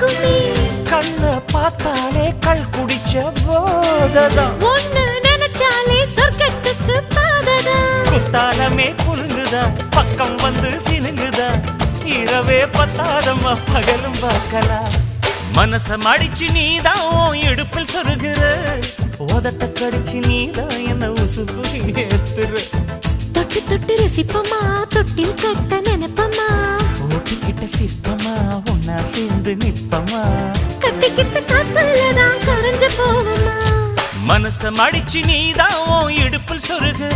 இருக்குமே. கண்ண பார்த்தாலே கள் குடிச்ச போததான். ஒண்ணு நினைச்சாலே சொர்க்கத்துக்கு பாததான். குத்தாலமே குலுங்குதா, பக்கம் வந்து சினுங்குதா, இரவே பத்தாதம்மா பகலும் பார்க்கலாம். மனச மடிச்சு நீதான் இடுப்பில் சொருகிற, உதட்ட கடிச்சு நீதான் என்ன உசுப்பு ஏத்துற. தொட்டு தொட்டு ரசிப்பமா, தொட்டில் கட்ட நினைப்பமா, ஓட்டிக்கிட்ட சிற்பமா ஒன்னா சேர்ந்து நிப்பமா, கட்டிக்கிட்ட காத்துலதான் கரைஞ்சு போவமா. மனச மடிச்சு நீதான் இடுப்பில் சொருகிற.